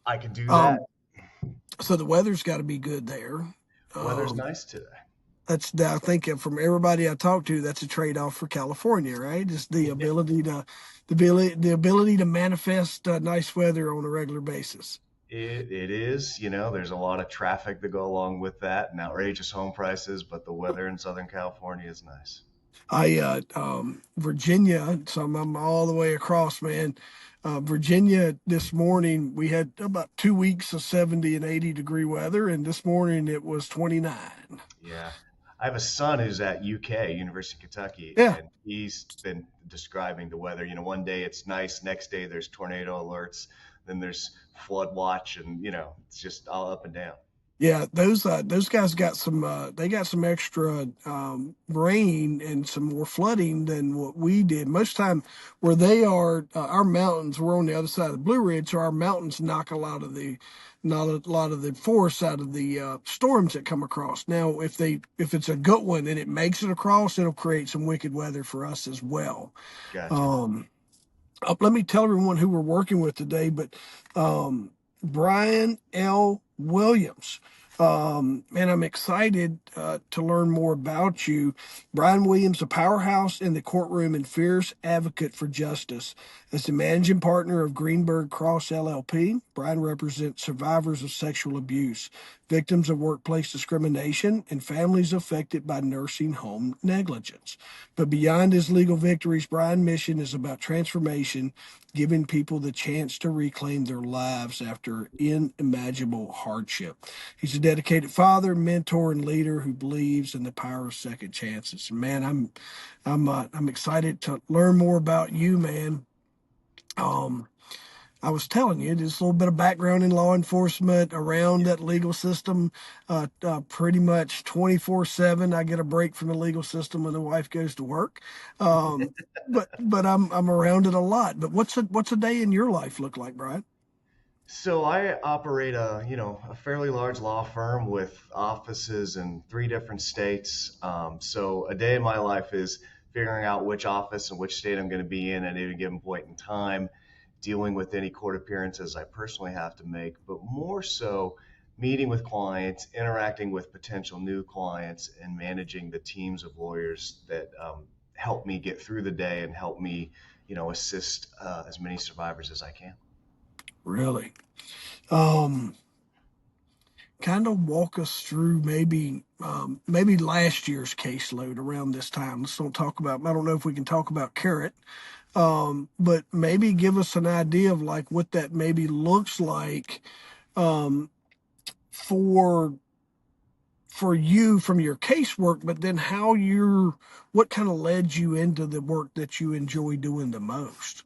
I can do that. Um, so the weather's got to be good there. Weather's Um, nice today. I think from everybody I talk to, that's a trade off for California, right? Just the ability to manifest nice weather on a regular basis. It is, there's a lot of traffic to go along with that and outrageous home prices, but the weather in Southern California is nice. Virginia, so I'm all the way across, man. Virginia, this morning we had about 2 weeks of 70 and 80-degree weather, and this morning it was 29. Yeah. I have a son who's at UK, University of Kentucky, Yeah, and he's been describing the weather. One day it's nice, next day there's tornado alerts, then there's flood watch, and it's just all up and down. yeah, those guys got some they got some extra rain and some more flooding than what we did. Most time where they are, our mountains, we're on the other side of the Blue Ridge, so our mountains knock not a lot of the force out of the storms that come across. Now, if it's a good one and it makes it across, it'll create some wicked weather for us as well. Gotcha. Um, Let me tell everyone who we're working with today, but Brian L. Williams. And I'm excited to learn more about you. Brian Williams, a powerhouse in the courtroom and fierce advocate for justice. As the managing partner of Greenberg Cross LLP, Brian represents survivors of sexual abuse, victims of workplace discrimination, and families affected by nursing home negligence. But beyond his legal victories, Brian's mission is about transformation, giving people the chance to reclaim their lives after unimaginable hardship. He's a dedicated father, mentor, and leader who believes in the power of second chances. Man, I'm excited to learn more about you, man. Um, I was telling you, just a little bit of background in law enforcement around that legal system. Pretty much 24/7. I get a break from the legal system when the wife goes to work. Um, but I'm around it a lot. But what's a day in your life look like, Brian? So I operate a fairly large law firm with offices in three different states. So a day in my life is figuring out which office and which state I'm going to be in at any given point in time, dealing with any court appearances I personally have to make, but more so meeting with clients, interacting with potential new clients, and managing the teams of lawyers that help me get through the day and help me, assist as many survivors as I can. Really? Um, Kind of walk us through maybe last year's caseload around this time. Let's don't talk about. I don't know if we can talk about Carrot, but maybe give us an idea of like what that maybe looks like um, for you from your casework, but then what kind of led you into the work that you enjoy doing the most.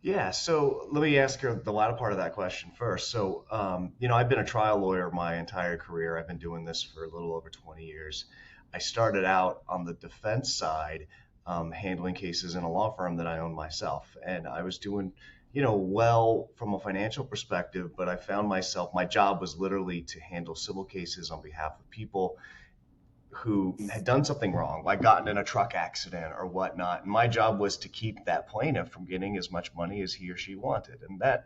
Yeah, so let me ask you the latter part of that question first. So, I've been a trial lawyer my entire career. I've been doing this for a little over 20 years. I started out on the defense side, handling cases in a law firm that I own myself. And I was doing, well from a financial perspective, but I found myself, my job was literally to handle civil cases on behalf of people who had done something wrong, like gotten in a truck accident or whatnot. And my job was to keep that plaintiff from getting as much money as he or she wanted. And that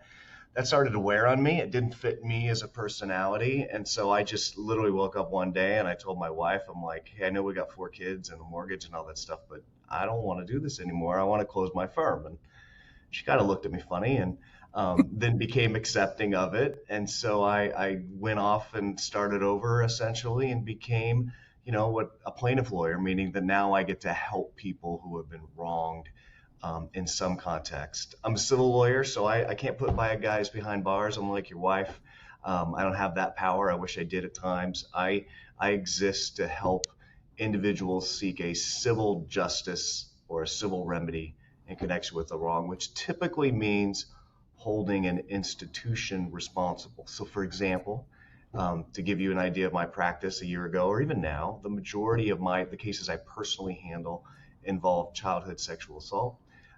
started to wear on me. It didn't fit me as a personality. And so I just literally woke up one day and I told my wife, I'm like, hey, I know we got 4 kids and a mortgage and all that stuff, but I don't want to do this anymore. I want to close my firm. And she kind of looked at me funny and then became accepting of it. And so I went off and started over essentially and became, what a plaintiff lawyer, meaning that now I get to help people who have been wronged in some context. I'm a civil lawyer, so I can't put bad guys behind bars. I'm like your wife. I don't have that power. I wish I did at times. I exist to help individuals seek a civil justice or a civil remedy in connection with the wrong, which typically means holding an institution responsible. So, for example, to give you an idea of my practice a year ago or even now, the majority of the cases I personally handle involve childhood sexual assault.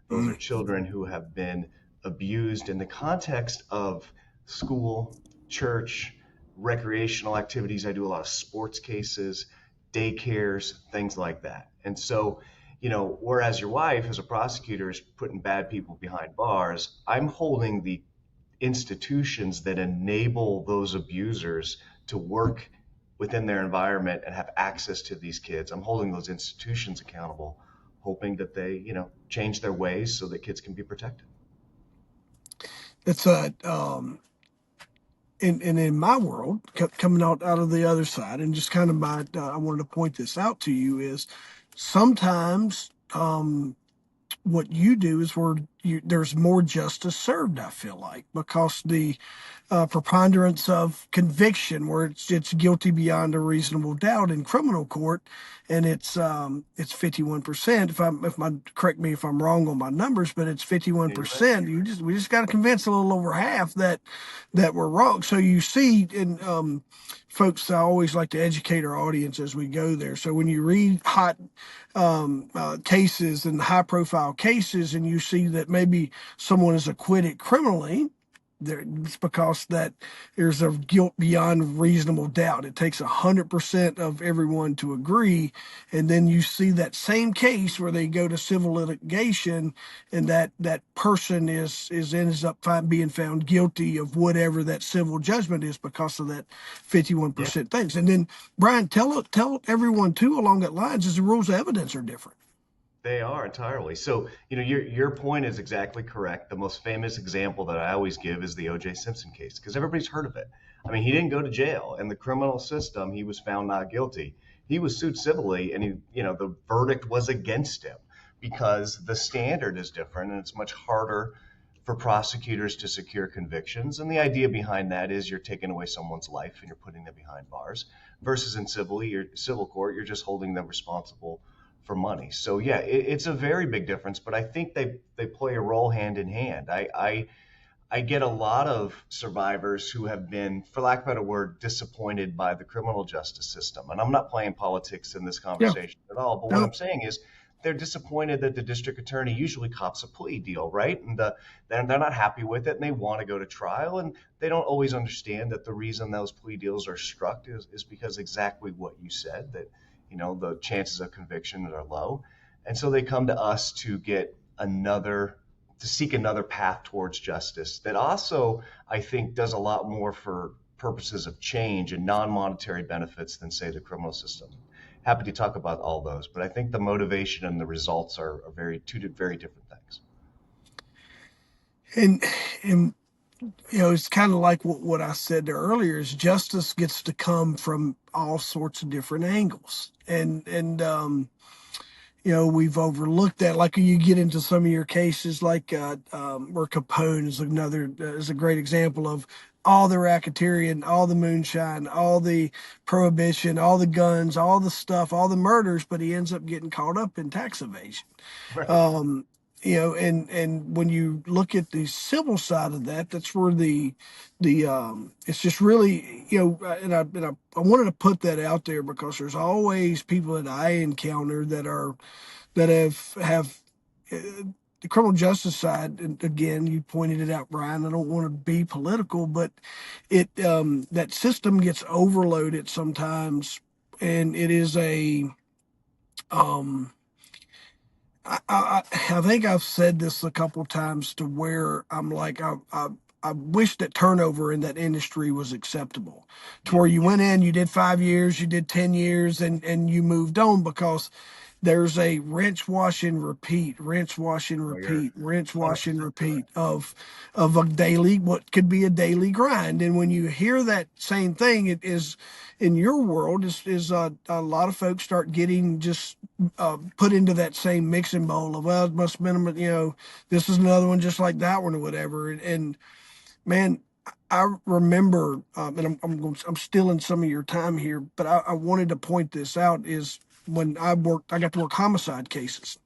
Those are Mm. children who have been abused in the context of school, church, recreational activities. I do a lot of sports cases, daycares, things like that. And so, whereas your wife as a prosecutor is putting bad people behind bars, I'm holding the institutions that enable those abusers to work within their environment and have access to these kids. I'm holding those institutions accountable, hoping that they, change their ways so that kids can be protected. It's a and in my world, coming out of the other side, and just kind of I wanted to point this out to you is sometimes what you do is where there's more justice served. I feel like because the preponderance of conviction, where it's guilty beyond a reasonable doubt in criminal court, and it's 51%. Correct me if I'm wrong on my numbers, but it's Yeah, you're right. 51%. We just got to convince a little over half that we're wrong. So you see, and folks, I always like to educate our audience as we go there. So when you read hot cases and high profile cases, and you see that maybe someone is acquitted criminally, it's because that there's a guilt beyond reasonable doubt. It takes 100% of everyone to agree, and then you see that same case where they go to civil litigation, and that person ends up being found guilty of whatever that civil judgment is because of that Yeah. 51% things. And then Brian, tell everyone too along that lines is the rules of evidence are different. They are entirely. So, your point is exactly correct. The most famous example that I always give is the O.J. Simpson case because everybody's heard of it. I mean, he didn't go to jail. In the criminal system, he was found not guilty. He was sued civilly, and the verdict was against him because the standard is different, and it's much harder for prosecutors to secure convictions. And the idea behind that is you're taking away someone's life and you're putting them behind bars, versus in civil court, you're just holding them responsible for money. So yeah, it's a very big difference, but I think they play a role hand in hand. I get a lot of survivors who have been, for lack of a better word, disappointed by the criminal justice system. And I'm not playing politics in this Yeah. conversation at all, but what No. I'm saying is they're disappointed that the district attorney usually cops a plea deal, right? And they're not happy with it and they want to go to trial. And they don't always understand that the reason those plea deals are struck is because exactly what you said, that the chances of conviction are low. And so they come to us to seek another path towards justice that also, I think, does a lot more for purposes of change and non-monetary benefits than, say, the criminal system. Happy to talk about all those, but I think the motivation and the results are two very different things. And and it's kind of like what I said there earlier is justice gets to come from all sorts of different angles. And we've overlooked that. Like you get into some of your cases, like where Capone is a great example of all the racketeering, all the moonshine, all the prohibition, all the guns, all the stuff, all the murders, but he ends up getting caught up in tax evasion. Right. Um, and when you look at the civil side of that, that's where the it's just really I wanted to put that out there because there's always people that I encounter that have uh, the criminal justice side. And again, you pointed it out, Brian. I don't want to be political, but that system gets overloaded sometimes, and it is a um, I think I've said this a couple times to where I'm like I wish that turnover in that industry was acceptable, to Yeah. where you went in, you did 5 years, you did 10 years, and you moved on because there's a rinse, wash, and repeat, rinse, wash, and No, you're repeat, rinse, wash, and 100% repeat correct. of a daily, what could be a daily grind. And when you hear that same thing, it is in your world is a lot of folks start getting just put into that same mixing bowl of, well, it must have been this is another one just like that one or whatever. And man, I remember, and I'm stealing some of your time here, but I wanted to point this out is when I got to work homicide cases.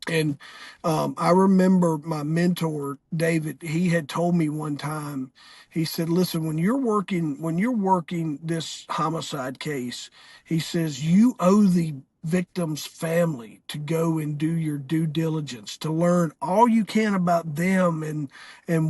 And I remember my mentor, David, he had told me one time, he said, listen, when you're working this homicide case, he says, you owe the victim's family to go and do your due diligence, to learn all you can about them and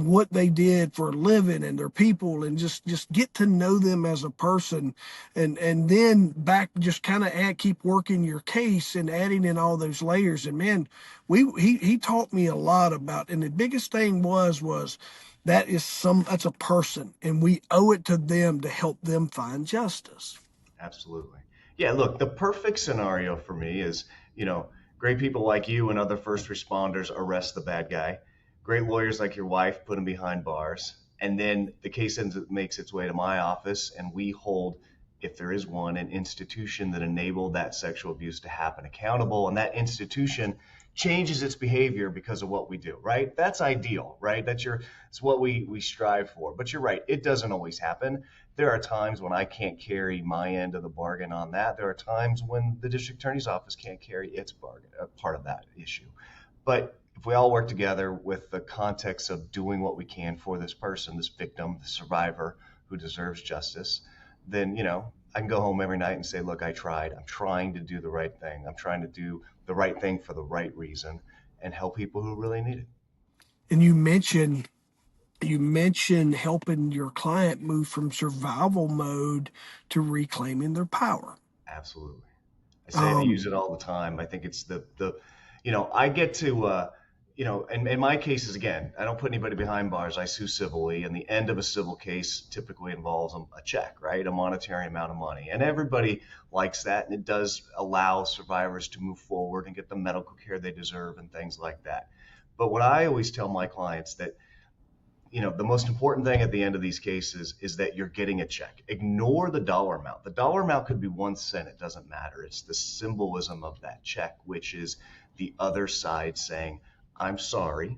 what they did for a living and their people, and just get to know them as a person, and then back just kind of keep working your case and adding in all those layers. And man, he taught me a lot about, and the biggest thing was That's a person, and we owe it to them to help them find justice. Absolutely. Yeah, look, the perfect scenario for me is, you know, great people like you and other first responders arrest the bad guy. Great lawyers like your wife put him behind bars. And then the case makes its way to my office, and we hold, if there is one, an institution that enabled that sexual abuse to happen accountable. And that institution changes its behavior because of what we do, right? That's ideal, right? It's what we strive for. But you're right, it doesn't always happen. There are times when I can't carry my end of the bargain on that. There are times when the district attorney's office can't carry its bargain, part of that issue. But if we all work together with the context of doing what we can for this person, this victim, the survivor who deserves justice, then, I can go home every night and say, look, I tried. I'm trying to do the right thing. I'm trying to do the right thing for the right reason and help people who really need it. And you mentioned helping your client move from survival mode to reclaiming their power. Absolutely. I use Um, it all the time. I think it's I get to, in my cases, again, I don't put anybody behind bars. I sue civilly, and the end of a civil case typically involves a check, right? A monetary amount of money. And everybody likes that, and it does allow survivors to move forward and get the medical care they deserve and things like that. But what I always tell my clients that the most important thing at the end of these cases is that you're getting a check. Ignore the dollar amount. The dollar amount could be 1 cent. It doesn't matter. It's the symbolism of that check, which is the other side saying, I'm sorry.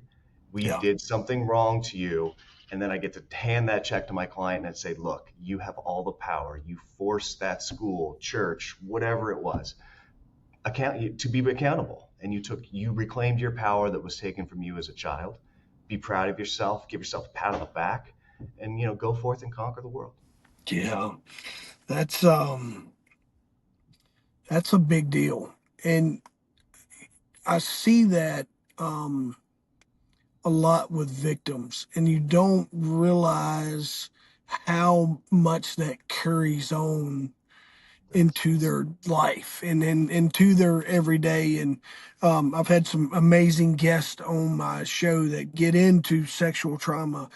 We yeah. did something wrong to you. And then I get to hand that check to my client and say, look, you have all the power. You forced that school, church, whatever it was, to be accountable. And you reclaimed your power that was taken from you as a child. Be proud of yourself, give yourself a pat on the back, and go forth and conquer the world. Yeah. That's um that's a big deal. And I see that um a lot with victims, and you don't realize how much that carries on Yes. into their life and into their everyday. And I've had some amazing guests on my show that get into sexual trauma,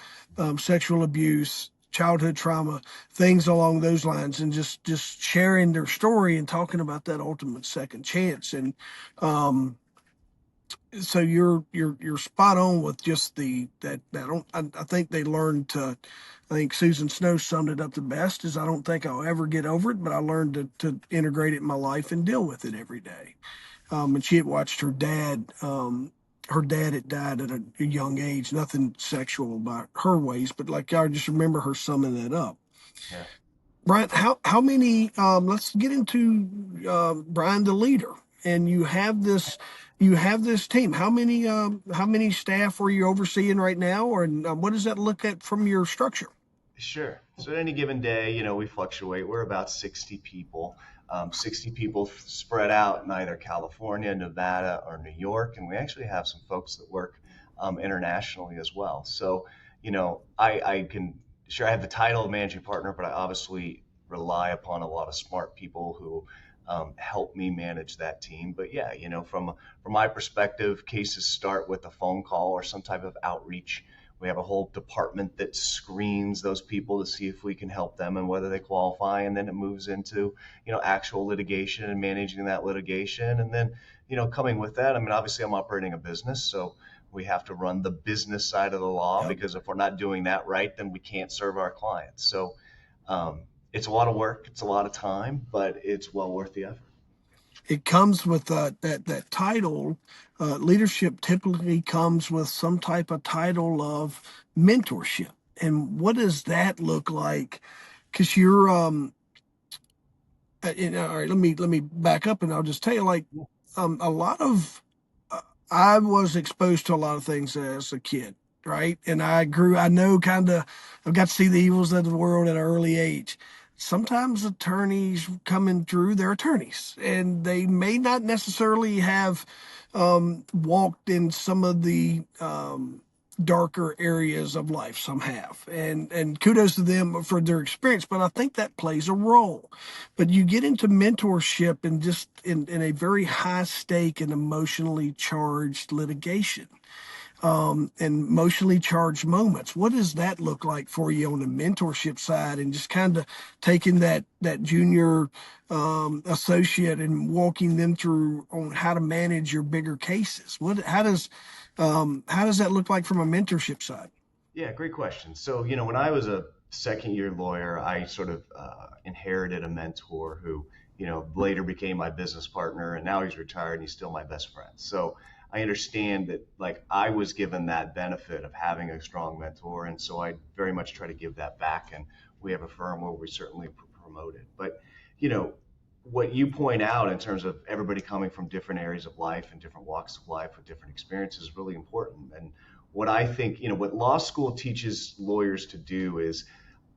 sexual abuse, childhood trauma, things along those lines, and just sharing their story and talking about that ultimate second chance. And um, so you're spot on with just I think they learned to. I think Susan Snow summed it up the best. Is I don't think I'll ever get over it, but I learned to integrate it in my life and deal with it every day. And she had watched her dad. Her dad had died at a young age. Nothing sexual about her ways, but like I just remember her summing that up. Yeah. Brian, how many? Let's get into Brian, the leader, and you have this team. How many staff are you overseeing right now, or what does that look at from your structure? Sure. So at any given day, we fluctuate. We're about 60 people, 60 people spread out in either California, Nevada, or New York. And we actually have some folks that work internationally as well. So, I can, sure, I have the title of managing partner, but I obviously rely upon a lot of smart people who help me manage that team. But yeah, from my perspective, cases start with a phone call or some type of outreach. We have a whole department that screens those people to see if we can help them and whether they qualify. And then it moves into, actual litigation and managing that litigation. And then, coming with that, I mean, obviously I'm operating a business, so we have to run the business side of the law Yep. because if we're not doing that right, then we can't serve our clients. So it's a lot of work, it's a lot of time, but it's well worth the effort. It comes with that title. Leadership typically comes with some type of title of mentorship. And what does that look like? Because all right, let me back up, and I'll just tell you, like, a lot of I was exposed to a lot of things as a kid, right? And I know kind of, I've got to see the evils of the world at an early age. Sometimes attorneys coming through, they're attorneys, and they may not necessarily have walked in some of the darker areas of life. Some have, and kudos to them for their experience. But I think that plays a role. But you get into mentorship and just in a very high stake and emotionally charged litigation. and emotionally charged moments. What does that look like for you on the mentorship side, and just kind of taking that junior associate and walking them through on how to manage your bigger cases? How does that look like from a mentorship side? Yeah, great question. So, when I was a second year lawyer, I sort of inherited a mentor who, later became my business partner, and now he's retired and he's still my best friend. So I understand that, like, I was given that benefit of having a strong mentor. And so I very much try to give that back. And we have a firm where we certainly promote it. But, you know, what you point out in terms of everybody coming from different areas of life and different walks of life with different experiences is really important. And what I think, what law school teaches lawyers to do is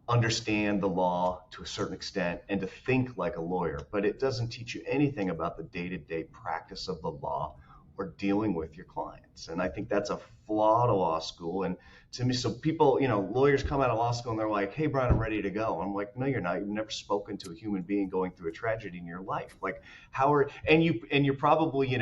understand the law to a certain extent and to think like a lawyer, but it doesn't teach you anything about the day-to-day practice of the law or dealing with your clients. And I think that's a flaw to law school. And to me, so people, lawyers come out of law school and they're like, "Hey, Brian, I'm ready to go." I'm like, "No, you're not. You've never spoken to a human being going through a tragedy in your life. Like, you're probably,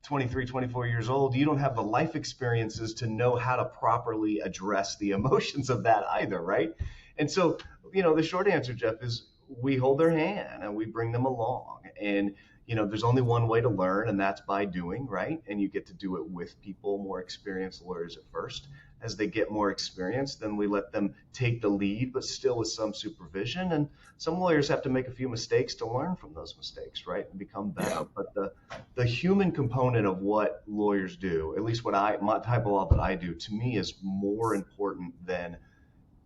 23, 24 years old. You don't have the life experiences to know how to properly address the emotions of that either, right?" And so, the short answer, Jeff, is we hold their hand and we bring them along. And, there's only one way to learn, and that's by doing, right? And you get to do it with people, more experienced lawyers at first. As they get more experience, then we let them take the lead, but still with some supervision. And some lawyers have to make a few mistakes to learn from those mistakes, right? And become better. Yeah. But the human component of what lawyers do, at least my type of law that I do, to me is more important than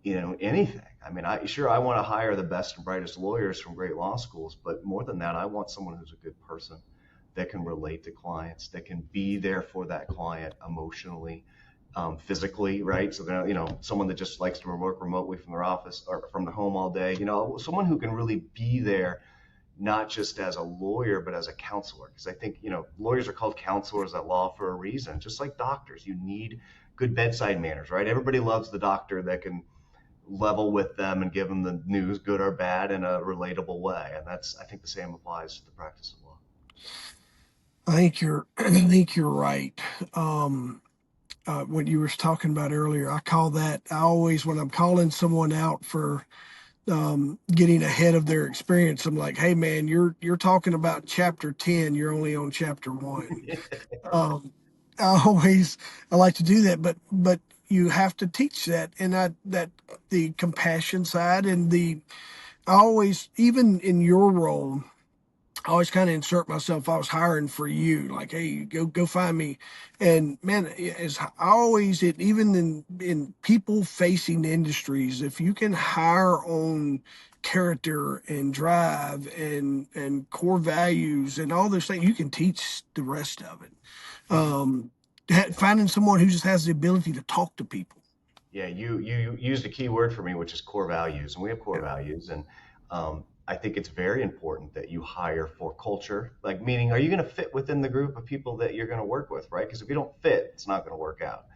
anything. I mean, I want to hire the best and brightest lawyers from great law schools, but more than that, I want someone who's a good person that can relate to clients, that can be there for that client emotionally, physically, right? So they're, someone that just likes to work remotely from their office or from their home all day, someone who can really be there, not just as a lawyer, but as a counselor. Because I think, lawyers are called counselors at law for a reason, just like doctors. You need good bedside manners, right? Everybody loves the doctor that can level with them and give them the news, good or bad, in a relatable way. And I think the same applies to the practice of law. I think you're right. What you were talking about earlier, I always, when I'm calling someone out for getting ahead of their experience, I'm like, "Hey, man, you're talking about chapter 10. You're only on chapter one." Um, I like to do that, but you have to teach that, and that the compassion side and I always, even in your role, I always kind of insert myself. I was hiring for you, like, "Hey, go find me." And man, as I always, even in people facing industries, if you can hire on character and drive and core values and all those things, you can teach the rest of it. Um, Finding someone who just has the ability to talk to people. Yeah, you used a key word for me, which is core values, and we have core Yeah. values, and I think it's very important that you hire for culture, like meaning, are you going to fit within the group of people that you're going to work with, right? Because if you don't fit, it's not going to work out.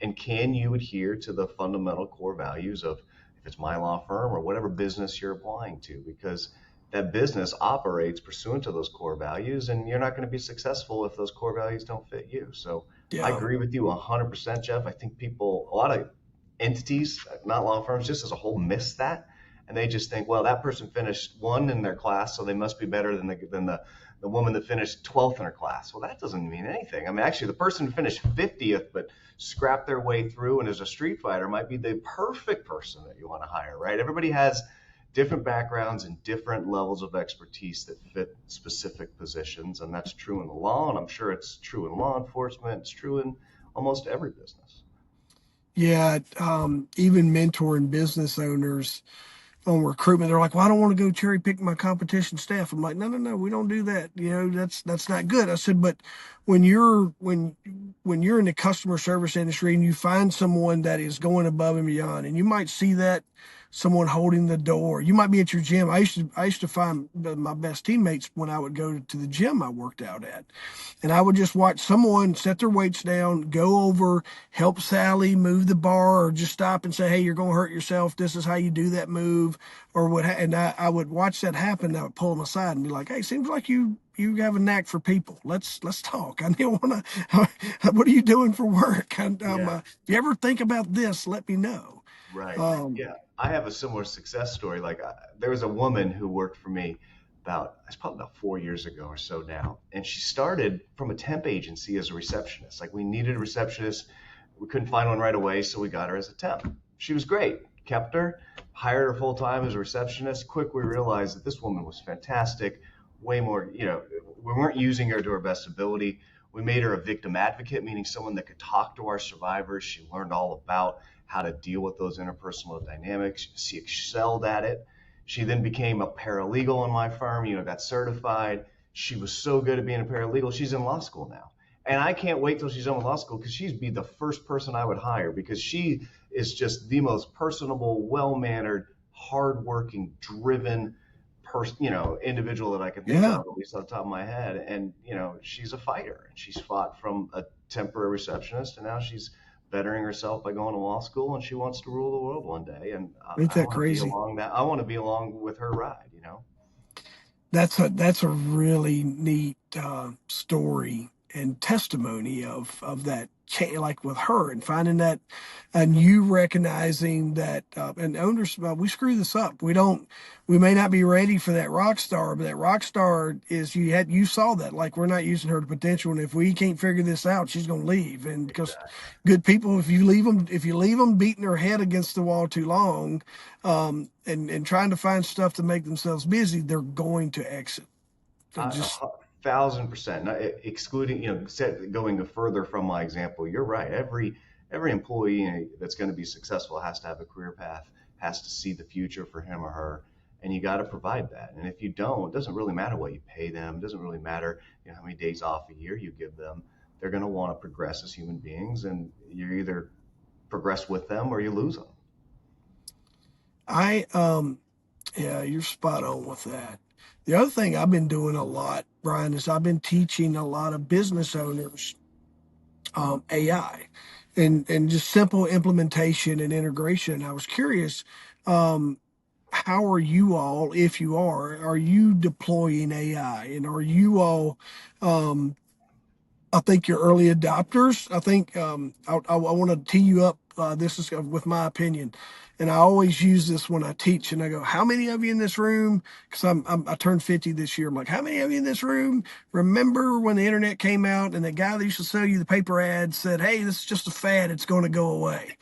And can you adhere to the fundamental core values of, if it's my law firm or whatever business you're applying to, because that business operates pursuant to those core values, and you're not going to be successful if those core values don't fit you. So I Yeah. agree with you 100%, Jeff. I think a lot of entities, not law firms, just as a whole, miss that, and they just think, well, that person finished one in their class, so they must be better than the woman that finished 12th in her class. Well, that doesn't mean anything. I mean, actually, the person who finished 50th but scrapped their way through and is a street fighter might be the perfect person that you want to hire, right? Everybody has different backgrounds and different levels of expertise that fit specific positions, and that's true in the law, and I'm sure it's true in law enforcement. It's true in almost every business. Yeah. Even mentoring business owners on recruitment, they're like, "Well, I don't want to go cherry pick my competition staff." I'm like, "No, no, no, we don't do that. That's not good." I said, "But when you're in the customer service industry and you find someone that is going above and beyond, and you might see that someone holding the door, you might be at your gym. I used to find my best teammates when I would go to the gym I worked out at, and I would just watch someone set their weights down, go over, help Sally move the bar, or just stop and say, "Hey, you're going to hurt yourself. This is how you do that move," or what. And I would watch that happen. And I would pull them aside and be like, "Hey, seems like have a knack for people. Let's talk. I want to. What are you doing for work? Yeah. If you ever think about this, let me know. Right. Um, Yeah. I have a similar success story. There was a woman who worked for me it's probably about 4 years ago or so now. And she started from a temp agency as a receptionist. Like we needed a receptionist. We couldn't find one right away. So we got her as a temp. She was great. Kept her, hired her full time as a receptionist. Quick, we realized that this woman was fantastic. Way more, we weren't using her to her best ability. We made her a victim advocate, meaning someone that could talk to our survivors. She learned all about how to deal with those interpersonal dynamics. She excelled at it. She then became a paralegal in my firm, got certified. She was so good at being a paralegal. She's in law school now. And I can't wait till she's done with law school because she'd be the first person I would hire because she is just the most personable, well-mannered, hardworking, driven person, individual that I can think of, yeah, at least off the top of my head. And, she's a fighter and she's fought from a temporary receptionist and now she's bettering herself by going to law school and she wants to rule the world one day. And ain't I that want to be crazy? along that. I want to be along with her ride. That's a really neat story and testimony of that like with her and finding that and you recognizing that and owners we screw this up we may not be ready for that rock star, but that rock star is you saw that like we're not using her to potential, and if we can't figure this out she's going to leave. And because Exactly. good people, if you leave them beating their head against the wall too long, and trying to find stuff to make themselves busy, they're going to exit. So A just 1,000%. Excluding, going further from my example, you're right. Every employee that's going to be successful has to have a career path, has to see the future for him or her, and you got to provide that. And if you don't, it doesn't really matter what you pay them. It doesn't really matter, how many days off a year you give them. They're going to want to progress as human beings, and you either progress with them or you lose them. I yeah, you're spot on with that. The other thing I've been doing a lot, Brian, is I've been teaching a lot of business owners AI and just simple implementation and integration. I was curious, um, how are you all, if you are you deploying AI, and are you all um, I think you're early adopters. I think I want to tee you up. This is with my opinion, and I always use this when I teach. And I go, "How many of you in this room?" Because I turned 50 this year. I'm like, "How many of you in this room remember when the internet came out and the guy that used to sell you the paper ads said, 'Hey, this is just a fad. It's going to go away.'"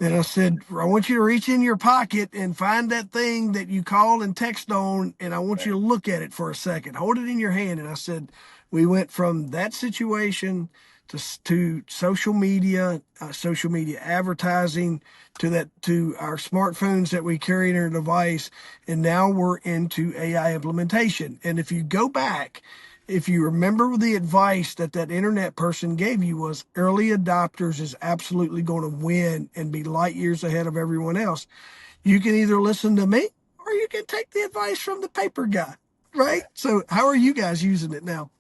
And I said, I want you to reach in your pocket and find that thing that you call and text on, and I want you Right. to look at it for a second. Hold it in your hand. And I said, we went from that situation to social media advertising, to our smartphones that we carry in our device, and now we're into AI implementation. And if you go back, if you remember the advice that internet person gave you was early adopters is absolutely going to win and be light years ahead of everyone else. You can either listen to me or you can take the advice from the paper guy, right? Right. So how are you guys using it now?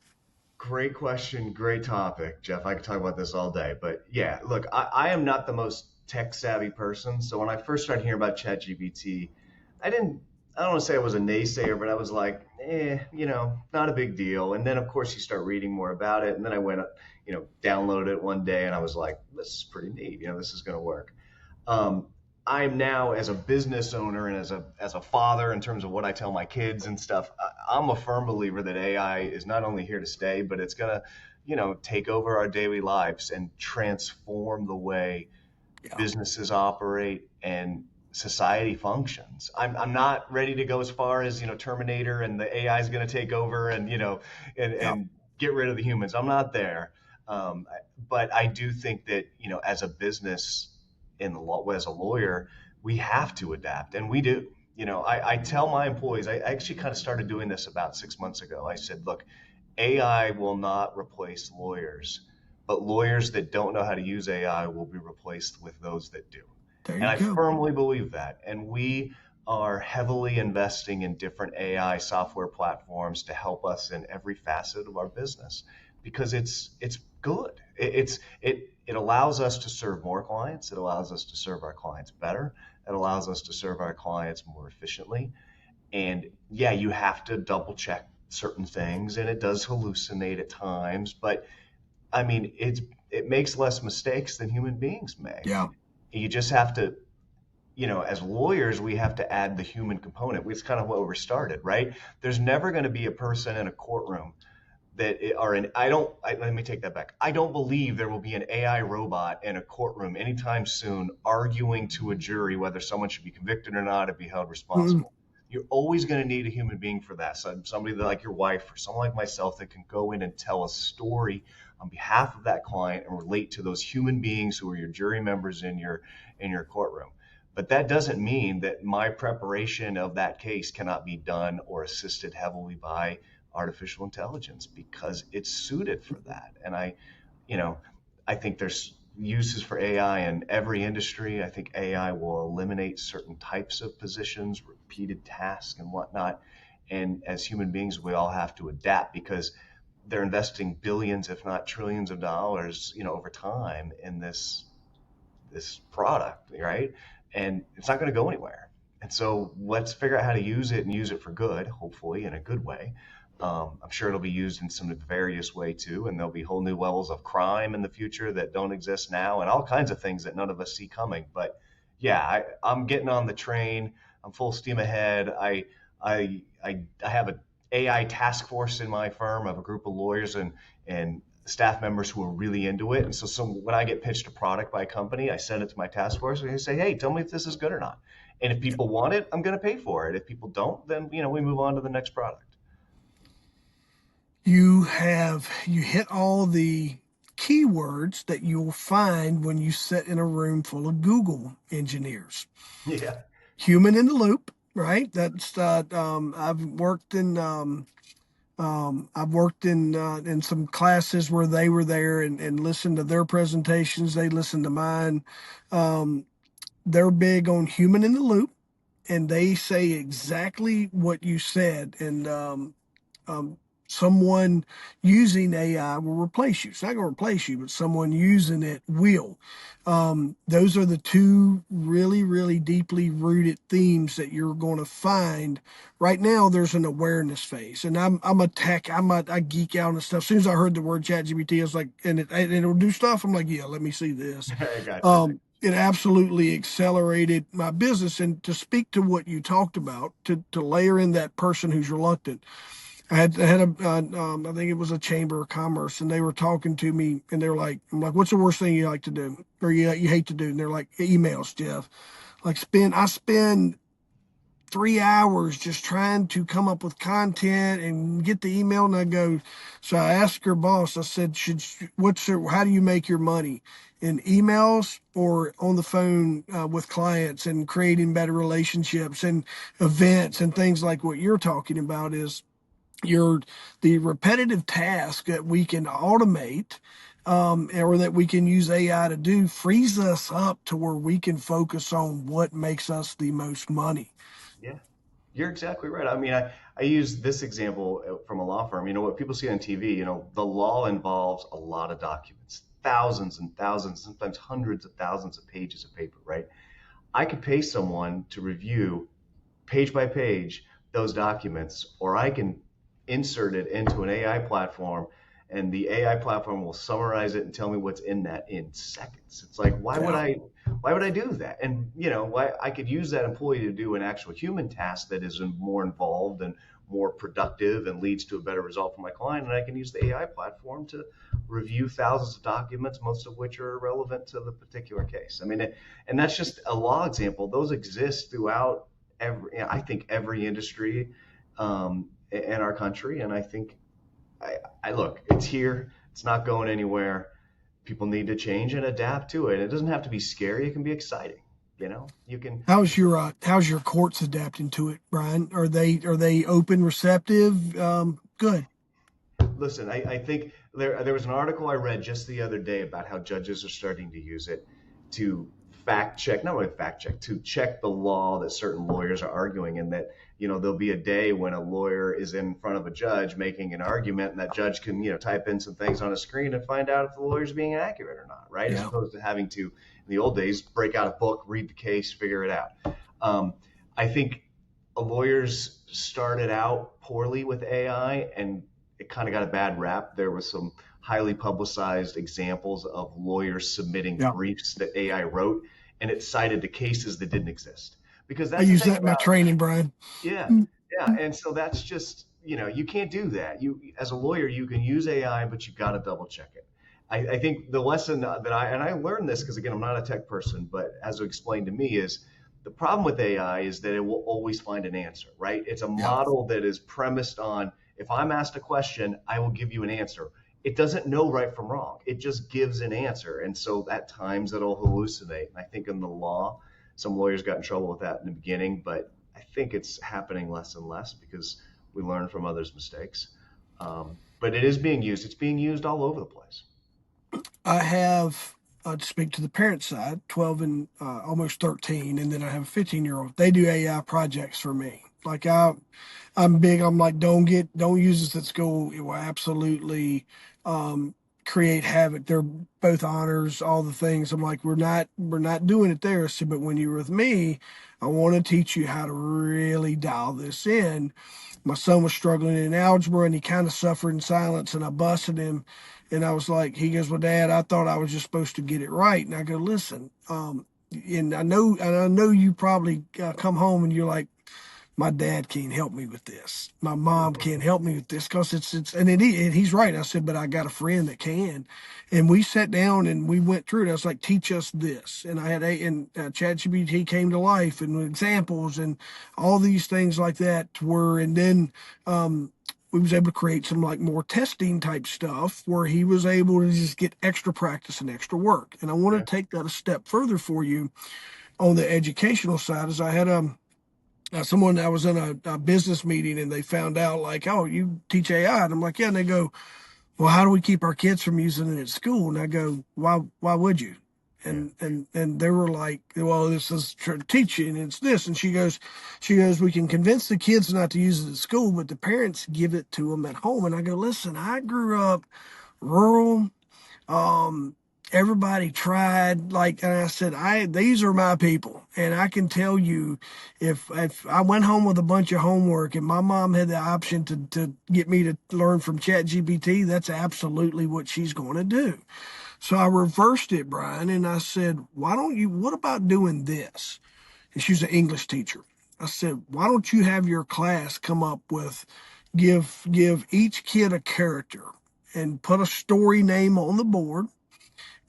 Great question. Great topic, Jeff. I could talk about this all day. But yeah, look, I am not the most tech savvy person. So when I first started hearing about ChatGPT, I don't want to say I was a naysayer, but I was like, not a big deal. And then, of course, you start reading more about it. And then I went, downloaded it one day and I was like, this is pretty neat. This is going to work. um, I'm now, as a business owner and as a father, in terms of what I tell my kids and stuff, I'm a firm believer that AI is not only here to stay, but it's gonna, take over our daily lives and transform the way Yeah, businesses operate and society functions. I'm not ready to go as far as, Terminator and the AI is going to take over and, and, yeah, and get rid of the humans. I'm not there. Um, but I do think that, as a business in the law, as a lawyer, we have to adapt, and we do. I tell my employees, I actually kind of started doing this about 6 months ago. I said, look, AI will not replace lawyers, but lawyers that don't know how to use AI will be replaced with those that do. there And you I go. firmly believe that. And we are heavily investing in different AI software platforms to help us in every facet of our business because it's good. It allows us to serve more clients. It allows us to serve our clients better. It allows us to serve our clients more efficiently. And yeah, you have to double check certain things, and it does hallucinate at times, but I mean, it makes less mistakes than human beings make. Yeah. You just have to, as lawyers, we have to add the human component. It's kind of what we started, right? There's never going to be a person in a courtroom let me take that back. I don't believe there will be an AI robot in a courtroom anytime soon arguing to a jury whether someone should be convicted or not and be held Mm. responsible. You're always going to need a human being for that. So somebody like your wife or someone like myself that can go in and tell a story on behalf of that client and relate to those human beings who are your jury members in your courtroom. But that doesn't mean that my preparation of that case cannot be done or assisted heavily by artificial intelligence because it's suited for that. And you know, I think there's uses for AI in every industry. I think AI will eliminate certain types of positions, repeated tasks and whatnot. And as human beings, we all have to adapt because they're investing billions, if not trillions of dollars, over time in this product, right? And it's not going to go anywhere. And so let's figure out how to use it and use it for good, hopefully in a good way. I'm sure it'll be used in some nefarious way too, and there'll be whole new levels of crime in the future that don't exist now, and all kinds of things that none of us see coming. But yeah, I'm getting on the train. I'm full steam ahead. I have an AI task force in my firm. I have a group of lawyers and staff members who are really into it. And so when I get pitched a product by a company, I send it to my task force and I say, hey, tell me if this is good or not. And if people want it, I'm going to pay for it. If people don't, then we move on to the next product. You hit all the keywords that you'll find when you sit in a room full of Google engineers. Yeah. Human in the loop, right? That's I've worked in some classes where they were there and listened to their presentations. They listened to mine. Um, they're big on human in the loop, and they say exactly what you said. And um, someone using AI will replace you. It's not going to replace you, but someone using it will. Those are the two really, really deeply rooted themes that you're going to find. Right now, there's an awareness phase, and I'm a tech. I geek out and stuff. As soon as I heard the word ChatGPT, I was like, and it'll do stuff. I'm like, yeah, let me see this. I gotcha. It absolutely accelerated my business. And to speak to what you talked about, to layer in that person who's reluctant, I think it was a chamber of commerce, and they were talking to me, and they're like, I'm like, what's the worst thing you like to do, or you hate to do? And they're like, emails, Jeff. I spend 3 hours just trying to come up with content and get the email, and I go, so I asked her boss, I said, how do you make your money? In emails or on the phone with clients and creating better relationships and events and things like what you're talking about is the repetitive task that we can automate or that we can use AI to do frees us up to where we can focus on what makes us the most money. Yeah. You're exactly right. I mean, I use this example from a law firm. What people see on TV, the law involves a lot of documents, thousands and thousands, sometimes hundreds of thousands of pages of paper, right? I could pay someone to review page by page those documents, or I can insert it into an AI platform and the AI platform will summarize it and tell me what's in that in seconds. It's like, Yeah. why would I do that? And why I could use that employee to do an actual human task that is more involved and more productive and leads to a better result for my client. And I can use the AI platform to review thousands of documents, most of which are relevant to the particular case. I mean, and that's just a law example. Those exist throughout I think every industry in our country. And I think I look, it's here. It's not going anywhere. People need to change and adapt to it. It doesn't have to be scary. It can be exciting. You can. How's your courts adapting to it, Brian? Are they open, receptive? Good. Listen, I think there was an article I read just the other day about how judges are starting to use it to fact check, not only fact check, to check the law that certain lawyers are arguing, and that there'll be a day when a lawyer is in front of a judge making an argument, and that judge can type in some things on a screen and find out if the lawyer's being accurate or not, right? As Yeah. opposed to having to, in the old days, break out a book, read the case, figure it out. I think lawyers started out poorly with AI and it kind of got a bad rap. There was some highly publicized examples of lawyers submitting Yeah. briefs that AI wrote, and it cited the cases that didn't exist. Because I that's the use thing that in my about, training, Brian. yeah, yeah. And so that's just, you can't do that. You, as a lawyer, you can use AI, but you got to double check it. I think the lesson that and I learned this because, again, I'm not a tech person, but as explained to me, is the problem with AI is that it will always find an answer, right? It's a Yeah. model that is premised on if I'm asked a question, I will give you an answer. It doesn't know right from wrong. It just gives an answer. And so at times it'll hallucinate. And I think in the law, some lawyers got in trouble with that in the beginning, but I think it's happening less and less because we learn from others' mistakes. But it is being used. It's being used all over the place. I have, to speak to the parent side, 12 and almost 13, and then I have a 15-year-old. They do AI projects for me. Like I'm big. I'm like, don't use this at school. It will absolutely um, create havoc. They're both honors, all the things. I'm like, we're not doing it there. So, but when you're with me, I want to teach you how to really dial this in. My son was struggling in algebra and he kind of suffered in silence, and I busted him. And I was like, he goes, well, Dad, I thought I was just supposed to get it right. And I go, listen, and I know you probably come home and you're like, my dad can't help me with this. My mom can't help me with this because and he's right. I said, but I got a friend that can, and we sat down and we went through it. I was like, teach us this, and I had ChatGPT came to life and examples and all these things like that were, and then we was able to create some like more testing type stuff where he was able to just get extra practice and extra work. And I want Yeah. to take that a step further for you on the educational side. As I had someone I was in a business meeting and they found out like, oh, you teach AI, and I'm like, yeah, and they go, well, how do we keep our kids from using it at school? And I go, why would you? Yeah. And they were like, well, this is teaching, it's this, and she goes, we can convince the kids not to use it at school, but the parents give it to them at home. And I go, listen, I grew up rural. um Everybody tried, like, and I said, these are my people, and I can tell you, if I went home with a bunch of homework and my mom had the option to get me to learn from ChatGPT, that's absolutely what she's going to do. So I reversed it, Brian, and I said, what about doing this? And she's an English teacher. I said, why don't you have your class come up with, give each kid a character and put a story name on the board,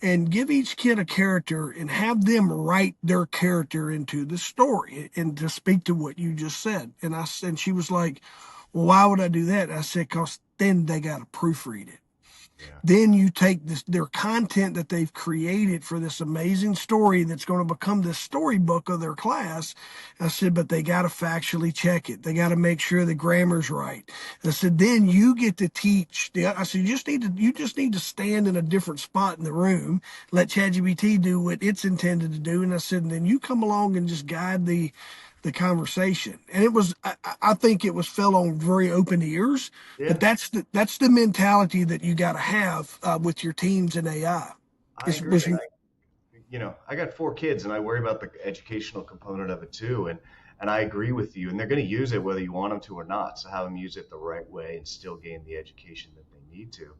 and give each kid a character and have them write their character into the story and to speak to what you just said. And she was like, well, why would I do that? I said, because then they got to proofread it. Yeah. Then you take their content that they've created for this amazing story that's going to become the storybook of their class. I said, but they got to factually check it. They got to make sure the grammar's right. And I said, then you get to teach. I said, you just need to stand in a different spot in the room, let ChatGPT do what it's intended to do. And I said, and then you come along and just guide the conversation. And I think it was fell on very open ears, but Yeah. that's the mentality that you got to have with your teams in AI. I Is agree. was And you I got four kids and I worry about the educational component of it too. And I agree with you. And they're going to use it whether you want them to or not. So have them use it the right way and still gain the education that they need to.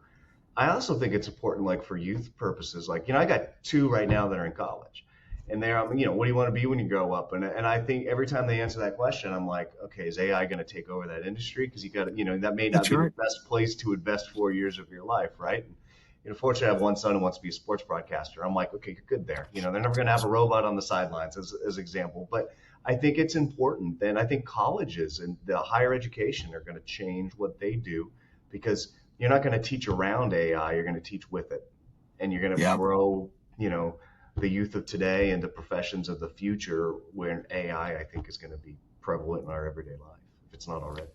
I also think it's important, like for youth purposes. Like, I got two right now that are in college, and they're, what do you want to be when you grow up? And I think every time they answer that question, I'm like, okay, is AI going to take over that industry? Because you got to, that may not That's be the right. best place to invest 4 years of your life, right? And, fortunately, I have one son who wants to be a sports broadcaster. I'm like, okay, you're good there. They're never going to have a robot on the sidelines, as example, but I think it's important. And I think colleges and the higher education are going to change what they do because you're not going to teach around AI. You're going to teach with it, and you're going to Yeah. grow, the youth of today into professions of the future where AI, I think, is going to be prevalent in our everyday life if it's not already.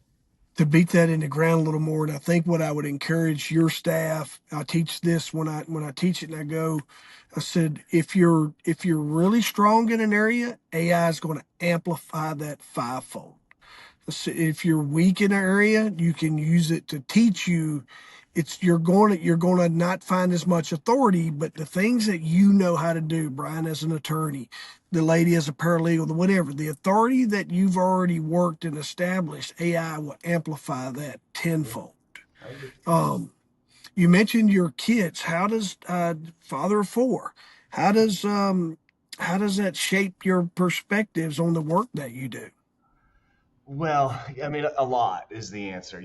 To beat that into ground a little more, and I think what I would encourage your staff, I teach this when I teach it, and I said, if you're really strong in an area, AI is going to amplify that fivefold. So if you're weak in an area, you can use it to teach you it's you're going to not find as much authority, but the things that you know how to do, Brian, as an attorney, the lady as a paralegal, the whatever, the authority that you've already worked and established, AI will amplify that Yeah, tenfold. I agree. Um, you mentioned your kids. How does father of four? How does how does that shape your perspectives on the work that you do? Well, I mean, a lot is the answer.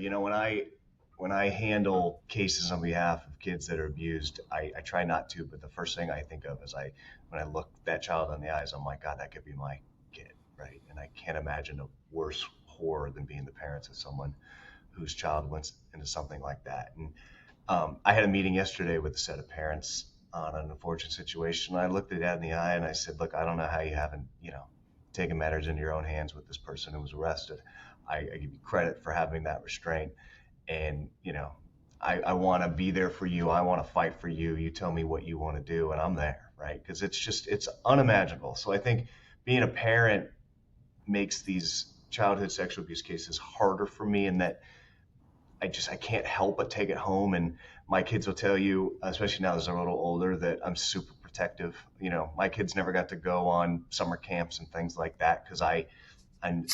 When I handle cases on behalf of kids that are abused, I try not to, but the first thing I think of is when I look that child in the eyes, I'm like, God, that could be my kid, right? And I can't imagine a worse horror than being the parents of someone whose child went into something like that. And I had a meeting yesterday with a set of parents on an unfortunate situation. I looked at dad in the eye and I said, "Look, I don't know how you haven't, taken matters into your own hands with this person who was arrested. I give you credit for having that restraint, and I want to be there for you. I want to fight for you. You tell me what you want to do, and I'm there, right? Because it's unimaginable. So I think being a parent makes these childhood sexual abuse cases harder for me, in that I can't help but take it home. And my kids will tell you, especially now that they're a little older, that I'm super protective. My kids never got to go on summer camps and things like that because I'm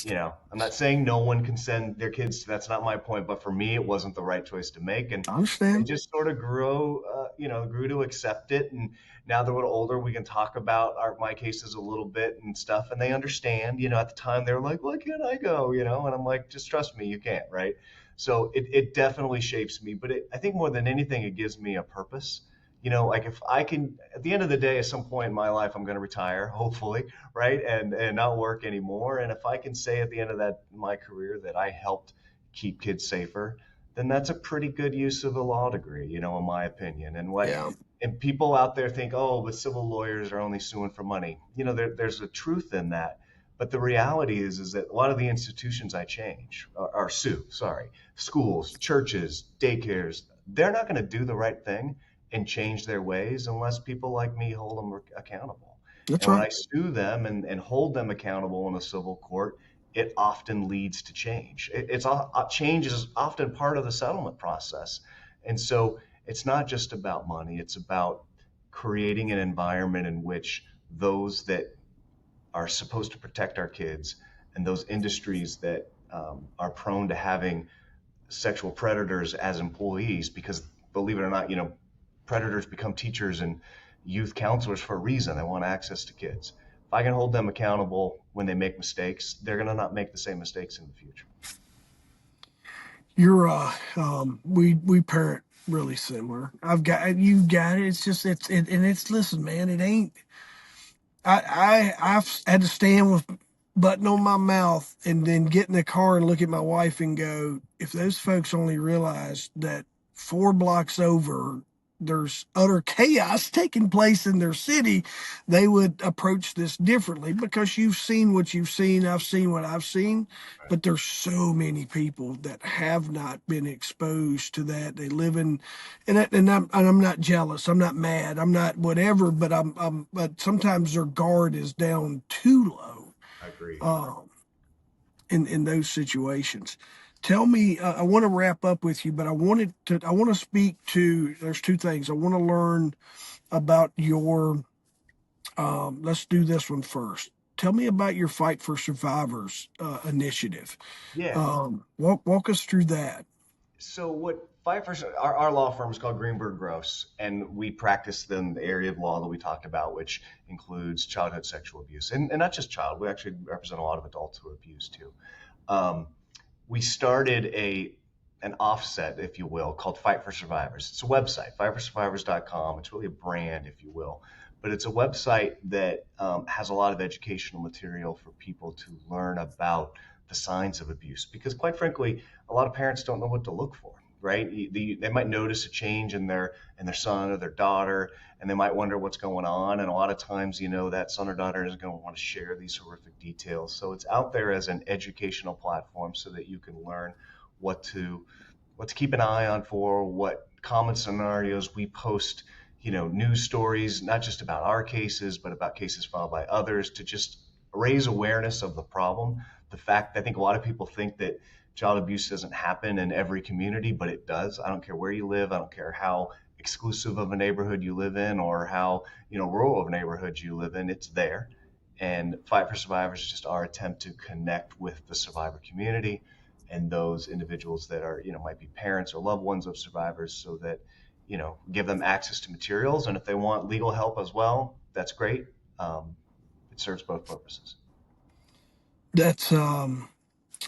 not saying no one can send their kids. That's not my point. But for me, it wasn't the right choice to make, and I they understand. just sort of grew to accept it. And now they're a little older, we can talk about my cases a little bit and stuff, and they understand. At the time they were like, "Why can't I go?" And I'm like, "Just trust me, you can't." Right? So it definitely shapes me, but I think more than anything, it gives me a purpose. Like if I can, at the end of the day, at some point in my life, I'm going to retire, hopefully, right, and not work anymore. And if I can say at the end of that my career that I helped keep kids safer, then that's a pretty good use of a law degree, in my opinion. Yeah. And people out there think, oh, but civil lawyers are only suing for money. There's a truth in that. But the reality is that a lot of the institutions I change or sue, sorry, schools, churches, daycares, they're not going to do the right thing and change their ways unless people like me hold them accountable. That's And when right. I sue them and hold them accountable in a civil court, it often leads to change. Change is often part of the settlement process. And so it's not just about money, it's about creating an environment in which those that are supposed to protect our kids and those industries that are prone to having sexual predators as employees, because believe it or not, predators become teachers and youth counselors for a reason. They want access to kids. If I can hold them accountable when they make mistakes, they're going to not make the same mistakes in the future. You're we parent really similar. You've got it. It's just and it's listen, man, it ain't I've had to stand with button on my mouth and then get in the car and look at my wife and go, if those folks only realized that 4 blocks over there's utter chaos taking place in their city, they would approach this differently because you've seen what you've seen, I've seen what I've seen, but there's so many people that have not been exposed to that. They live in and I'm not jealous. I'm not mad. I'm not whatever. But but sometimes their guard is down too low Agreed. um, in those situations. Tell me. I want to wrap up with you, but I want to speak to. There's two things I want to learn about your. Let's do this one first. Tell me about your Fight for Survivors initiative. Yeah. Walk us through that. So what Fight for our law firm is called Greenberg Gross, and we practice in the area of law that we talked about, which includes childhood sexual abuse, and not just child. We actually represent a lot of adults who are abused too. Um, we started an offset, if you will, called Fight for Survivors. It's a website, fightforsurvivors.com. It's really a brand, if you will, but it's a website that has a lot of educational material for people to learn about the signs of abuse. Because quite frankly, a lot of parents don't know what to look for. Right? They might notice a change in their son or their daughter, and they might wonder what's going on. And a lot of times, that son or daughter isn't going to want to share these horrific details. So it's out there as an educational platform so that you can learn what to keep an eye on for, what common scenarios we post, news stories, not just about our cases, but about cases filed by others, to just raise awareness of the problem The fact, I think a lot of people think that child abuse doesn't happen in every community, but it does. I don't care where you live. I don't care how exclusive of a neighborhood you live in or how, rural of a neighborhood you live in. It's there. And Fight for Survivors is just our attempt to connect with the survivor community and those individuals that are, might be parents or loved ones of survivors, so that, give them access to materials. And if they want legal help as well, that's great. It serves both purposes. That's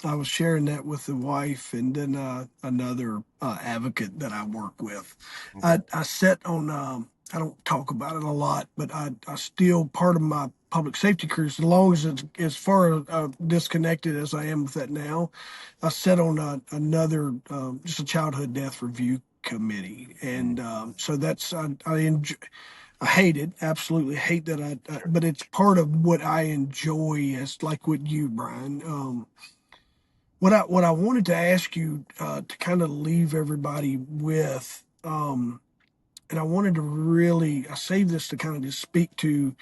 I was sharing that with the wife and then another advocate that I work with. Okay. I sit on, I don't talk about it a lot, but I still part of my public safety career, as long as it's as far disconnected as I am with that now. I sit on another, just a childhood death review committee. Mm, And so that's, I enjoy. I hate it, absolutely hate that. sure. But it's part of what I enjoy, as like with you, Brian. What I wanted to ask you to kind of leave everybody with, and I wanted to really I saved this to kind of just speak to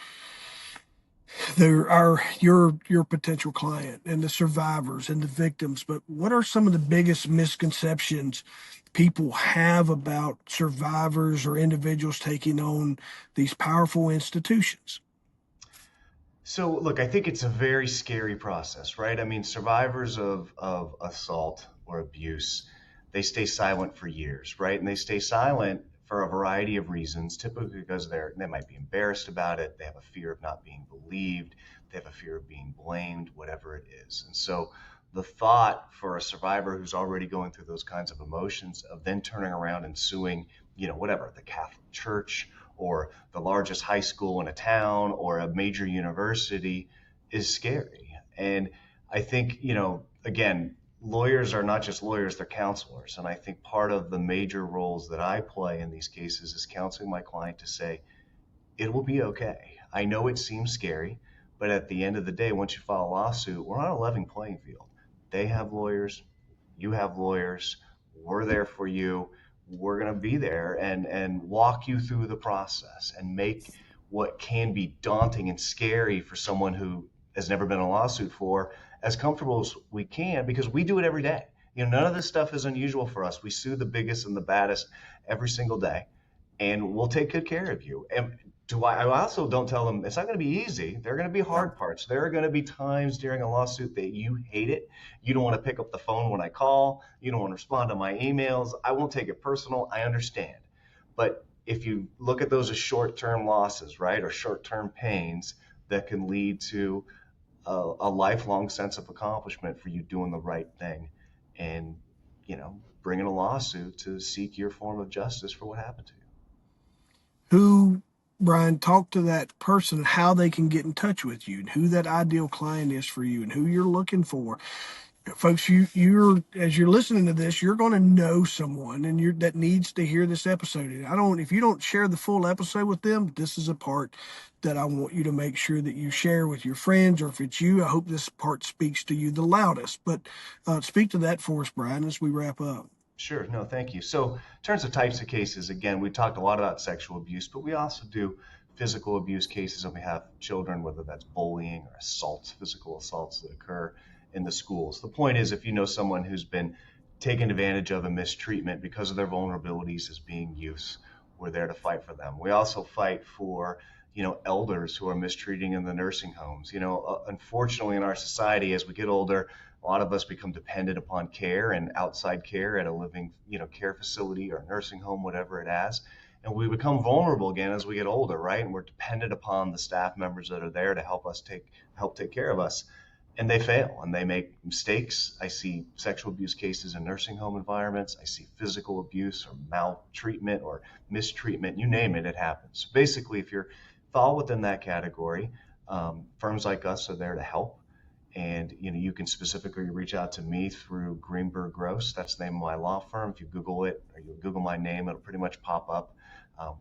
your potential client and the survivors and the victims. But what are some of the biggest misconceptions people have about survivors or individuals taking on these powerful institutions? So, look, I think it's a very scary process, right? I mean, survivors of assault or abuse, they stay silent for years, right? And they stay silent for a variety of reasons, typically because they might be embarrassed about it, they have a fear of not being believed, they have a fear of being blamed, whatever it is. And so the thought for a survivor who's already going through those kinds of emotions of then turning around and suing, whatever, the Catholic Church or the largest high school in a town or a major university is scary. And I think, again, lawyers are not just lawyers, they're counselors. And I think part of the major roles that I play in these cases is counseling my client to say, it will be okay. I know it seems scary, but at the end of the day, once you file a lawsuit, we're on a level playing field. They have lawyers, you have lawyers, we're there for you. We're going to be there and walk you through the process and make what can be daunting and scary for someone who has never been in a lawsuit for as comfortable as we can, because we do it every day. None of this stuff is unusual for us. We sue the biggest and the baddest every single day, and we'll take good care of you. And I also don't tell them it's not going to be easy. There are going to be Yeah. hard parts. There are going to be times during a lawsuit that you hate it. You don't want to pick up the phone when I call. You don't want to respond to my emails. I won't take it personal. I understand. But if you look at those as short-term losses, right, or short-term pains that can lead to a lifelong sense of accomplishment for you doing the right thing, and bringing a lawsuit to seek your form of justice for what happened to you. Who, Brian, talk to that person, how they can get in touch with you, and who that ideal client is for you, and who you're looking for. Folks, you're as you're listening to this, you're going to know someone, and you that needs to hear this episode. And I don't, if you don't share the full episode with them, this is a part that I want you to make sure that you share with your friends, or if it's you, I hope this part speaks to you the loudest. But speak to that for us, Brian, as we wrap up. Sure. No, thank you. So, in terms of types of cases, again, we talked a lot about sexual abuse, but we also do physical abuse cases, and we have children, whether that's bullying or assaults, physical assaults that occur in the schools. The point is, if you know someone who's been taken advantage of and mistreatment because of their vulnerabilities as being youths, we're there to fight for them. We also fight for, elders who are mistreating in the nursing homes. Unfortunately, in our society, as we get older, a lot of us become dependent upon care and outside care at a living, care facility or nursing home, whatever it has. And we become vulnerable again as we get older, right? And we're dependent upon the staff members that are there to help take care of us. And they fail and they make mistakes. I see sexual abuse cases in nursing home environments. I see physical abuse or maltreatment or mistreatment. You name it, it happens. Basically, if you're fall within that category, firms like us are there to help. And you can specifically reach out to me through Greenberg Gross. That's the name of my law firm. If you Google it or you Google my name, it'll pretty much pop up.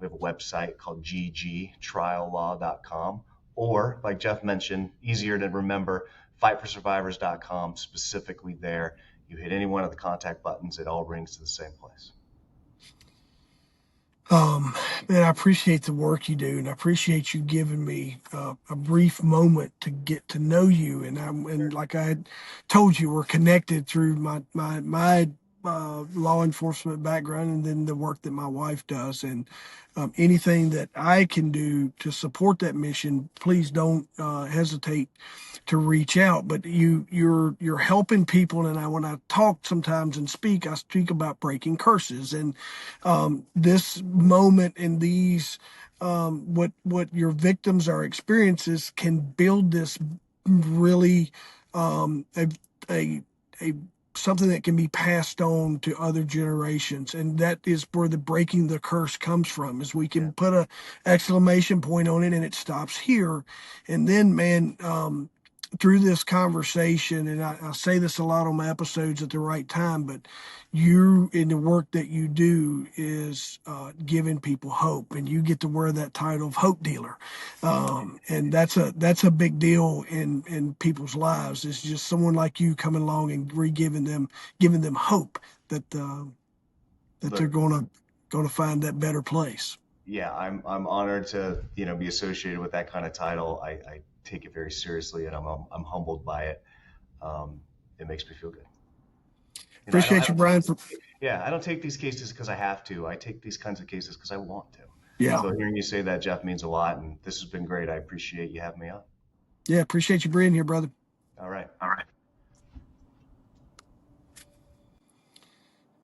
We have a website called ggtriallaw.com, or like Jeff mentioned, easier to remember, fightforsurvivors.com. Specifically there, you hit any one of the contact buttons, it all rings to the same place. Um, Man, I appreciate the work you do, and I appreciate you giving me a brief moment to get to know you. And like I had told you, we're connected through my law enforcement background, and then the work that my wife does. And anything that I can do to support that mission, please don't hesitate to reach out. But you're helping people, and when I talk sometimes and speak, I speak about breaking curses, and this moment and these what your victims are experiences can build this really a a a something that can be passed on to other generations, and that is where the breaking the curse comes from, is we Yeah. can put a exclamation point on it and it stops here. And then, man, through this conversation, and I say this a lot on my episodes at the right time, but you in the work that you do is giving people hope, and you get to wear that title of hope dealer, and that's a big deal in people's lives. It's just someone like you coming along and giving them hope that that they're Look, gonna find that better place. yeah, I'm honored to, be associated with that kind of title. I take it very seriously, and I'm humbled by it. It makes me feel good. I Appreciate you, don't Brian. yeah, I don't take these cases because I have to. I take these kinds of cases because I want to. Yeah, So hearing you say that, Jeff, means a lot, and this has been great. I appreciate you having me on. yeah, appreciate you being here, brother. All right. All right.